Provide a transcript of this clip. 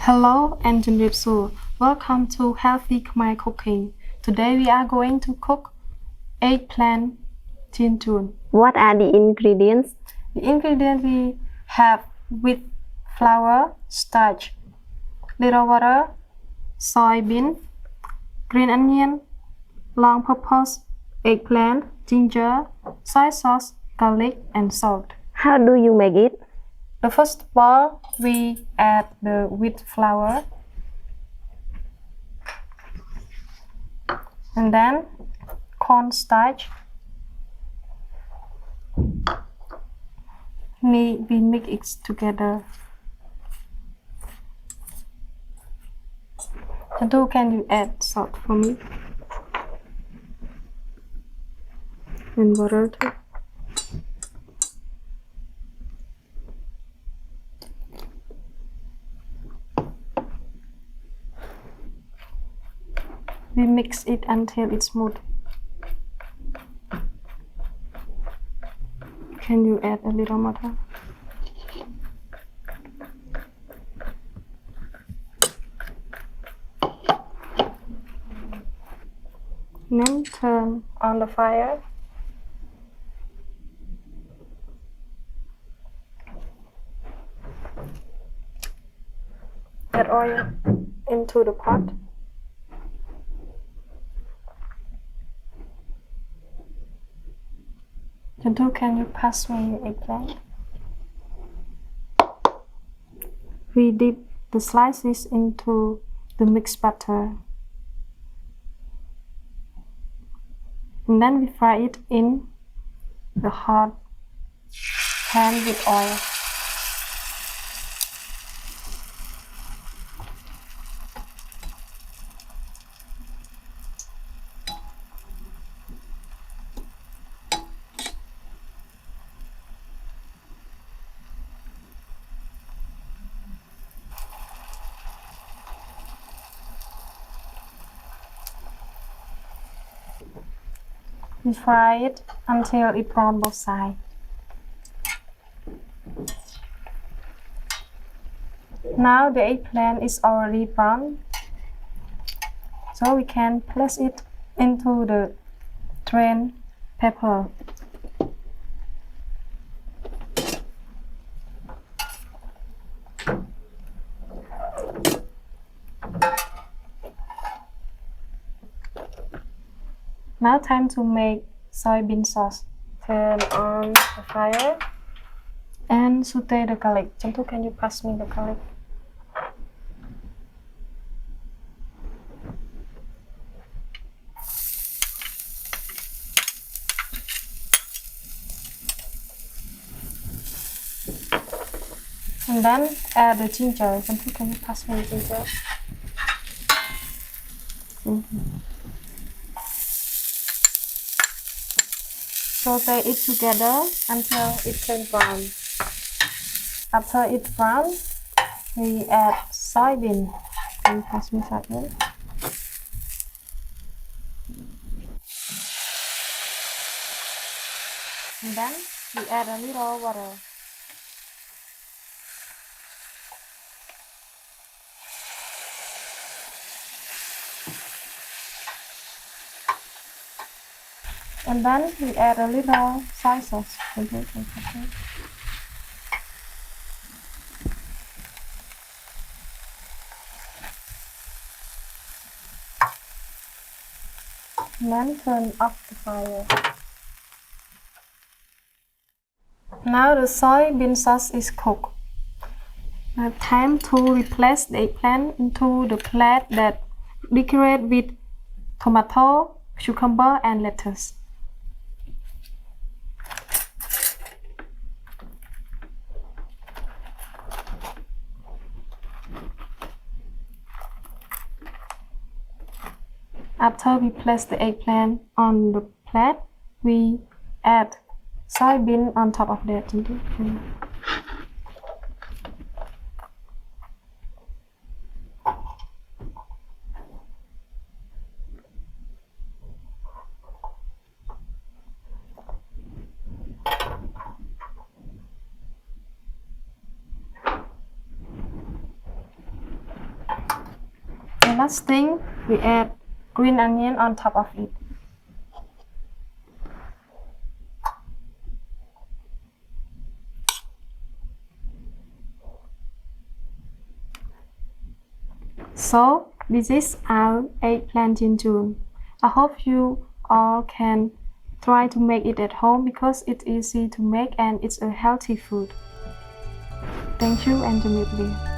Hello and Jinripsu. Welcome to Healthy Khmer Cooking. Today we are going to cook eggplant Chien. What are the ingredients? The ingredients we have wheat flour, starch, little water, soybean, green onion, long purpose, eggplant, ginger, soy sauce, garlic, and salt. How do you make it? The first of all, we add the wheat flour and then cornstarch. We mix it together. Chantu, can you add salt for me? And water too. We mix it until it's smooth. Can you add a little water? Then turn on the fire. Add oil into the pot. Chantu, can you pass me eggplant? We dip the slices into the mixed batter. And then we fry it in the hot pan with oil. We fry it until it brown both sides. Now the eggplant is already brown, so we can place it into the drained pepper. Now time to make soybean sauce. Turn on the fire and saute the garlic. Chantu, can you pass me the garlic? And then add the ginger. Chantu, can you pass me the ginger? Saute it together until it turns brown. After it's brown, we add soybean. Can you pass me soybean? And then we add a little water. And then we add a little soy sauce. And then turn off the fire. Now the soybean sauce is cooked. Now time to replace the eggplant into the plate that decorate with tomato, cucumber, and lettuce. After we place the eggplant on the plate, we add soybean on top of that. And last thing, we add green onion on top of it. So this is our eggplant Chien. I hope you all can try to make it at home because it's easy to make and it's a healthy food. Thank you and to meet you.